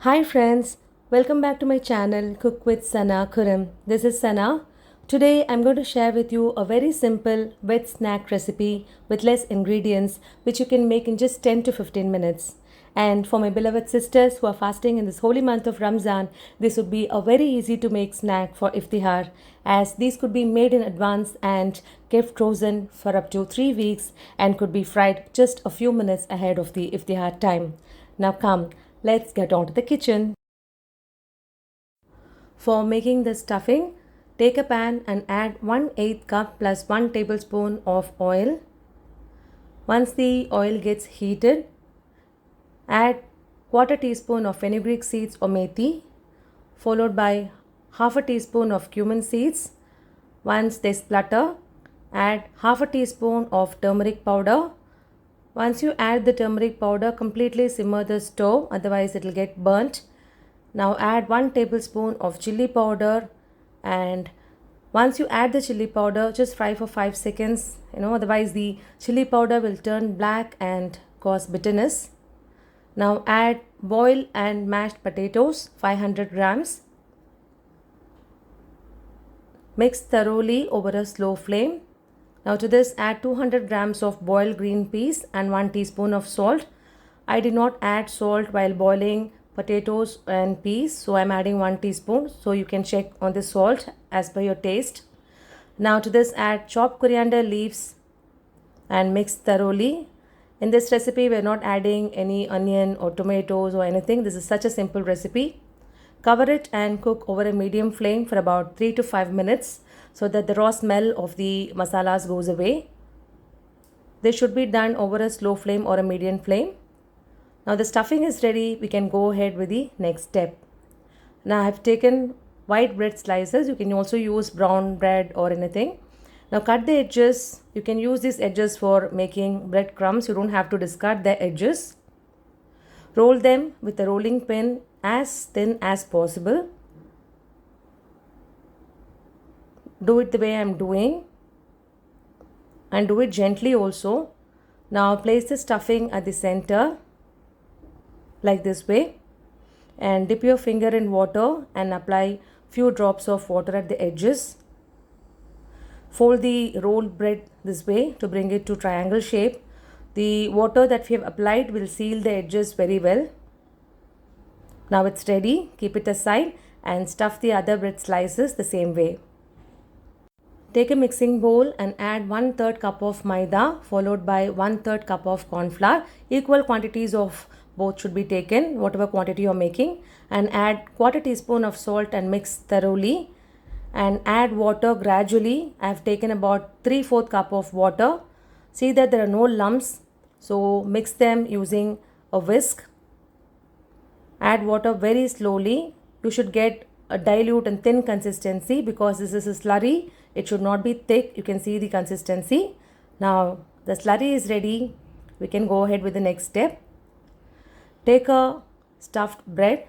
Hi friends, welcome back to my channel Cook with Sana Kuram. This is Sana. Today I'm going to share with you a very simple wet snack recipe with less ingredients which you can make in just 10 to 15 minutes. And for my beloved sisters who are fasting in this holy month of Ramzan, this would be a very easy to make snack for iftihar, as these could be made in advance and kept frozen for up to 3 weeks and could be fried just a few minutes ahead of the iftihar time. Now come, let's get on to the kitchen. For making the stuffing, take a pan and add 1/8 cup plus 1 tablespoon of oil. Once the oil gets heated, add quarter teaspoon of fenugreek seeds or methi, followed by half a teaspoon of cumin seeds. Once they splutter, add half a teaspoon of turmeric powder. Once you add the turmeric powder, completely simmer the stove, otherwise it will get burnt. Now add 1 tablespoon of chilli powder, and once you add the chilli powder, just fry for 5 seconds, otherwise the chilli powder will turn black and cause bitterness. Now add boiled and mashed potatoes, 500 grams. Mix thoroughly over a slow flame. Now to this add 200 grams of boiled green peas and 1 teaspoon of salt. I did not add salt while boiling potatoes and peas, so I'm adding 1 teaspoon, so you can check on the salt as per your taste. Now to this add chopped coriander leaves and mix thoroughly. In this recipe we're not adding any onion or tomatoes or anything. This is such a simple recipe. Cover it and cook over a medium flame for about 3 to 5 minutes so that the raw smell of the masalas goes away. This should be done over a slow flame or a medium flame. Now the stuffing is ready. We can go ahead with the next step. Now I have taken white bread slices. You can also use brown bread or anything. Now cut the edges. You can use these edges for making bread crumbs. You don't have to discard the edges. Roll them with a rolling pin as thin as possible. Do it the way I am doing, and do it gently also. Now place the stuffing at the center like this way, and dip your finger in water and apply few drops of water at the edges. Fold the rolled bread this way to bring it to triangle shape. The water that we have applied will seal the edges very well. Now it's ready. Keep it aside and stuff the other bread slices the same way. Take a mixing bowl and add 1/3 cup of maida followed by 1/3 cup of corn flour. Equal quantities of both should be taken, whatever quantity you're making, and add quarter teaspoon of salt and mix thoroughly, and add water gradually. I have taken about 3/4 cup of water. See that there are no lumps, so mix them using a whisk. Add water very slowly. You should get a dilute and thin consistency because this is a slurry. It should not be thick. You can see the consistency. Now the slurry is ready. We can go ahead with the next step. Take a stuffed bread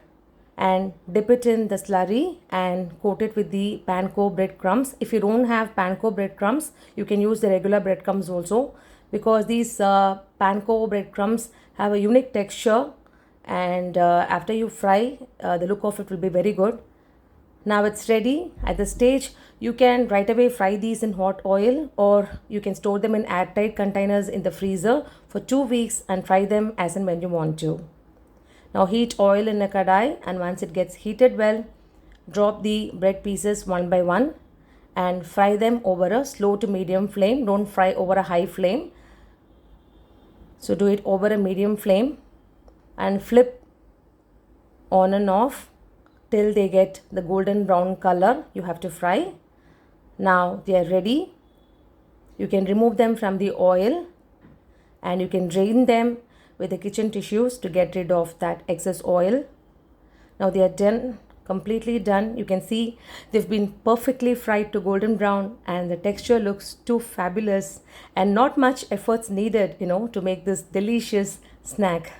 and dip it in the slurry and coat it with the panko breadcrumbs. If you don't have panko breadcrumbs, you can use the regular breadcrumbs also, because these panko breadcrumbs have a unique texture, and after you fry, the look of it will be very good. Now it's ready. At this stage, you can right away fry these in hot oil, or you can store them in airtight containers in the freezer for 2 weeks and fry them as and when you want to. Now heat oil in a kadai, and once it gets heated well, drop the bread pieces one by one and fry them over a slow to medium flame. Don't fry over a high flame. So do it over a medium flame and flip on and off till they get the golden brown color. You have to fry. Now they are ready. You can remove them from the oil and you can drain them with the kitchen tissues to get rid of that excess oil. Now they are done, completely done. You can see they've been perfectly fried to golden brown, and the texture looks too fabulous, and not much efforts needed, to make this delicious snack.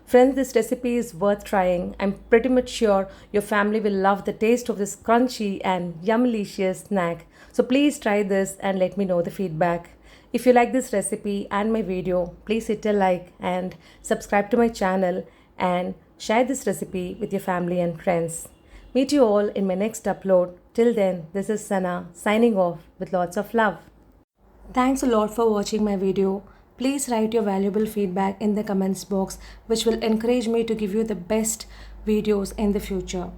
Friends, this recipe is worth trying. I'm pretty much sure your family will love the taste of this crunchy and yummilicious snack. So please try this and let me know the feedback. If you like this recipe and my video, please hit a like and subscribe to my channel, and Share this recipe with your family and friends. Meet you all in my next upload. Till then, this is Sana signing off with lots of love. Thanks a lot for watching my video. Please write your valuable feedback in the comments box, which will encourage me to give you the best videos in the future.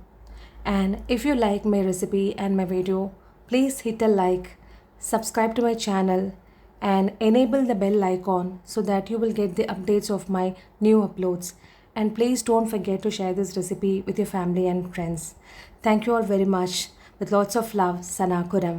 And if you like my recipe and my video, please hit a like, subscribe to my channel, and enable the bell icon so that you will get the updates of my new uploads. And please don't forget to share this recipe with your family and friends. Thank you all very much. With lots of love, Sana Kuram.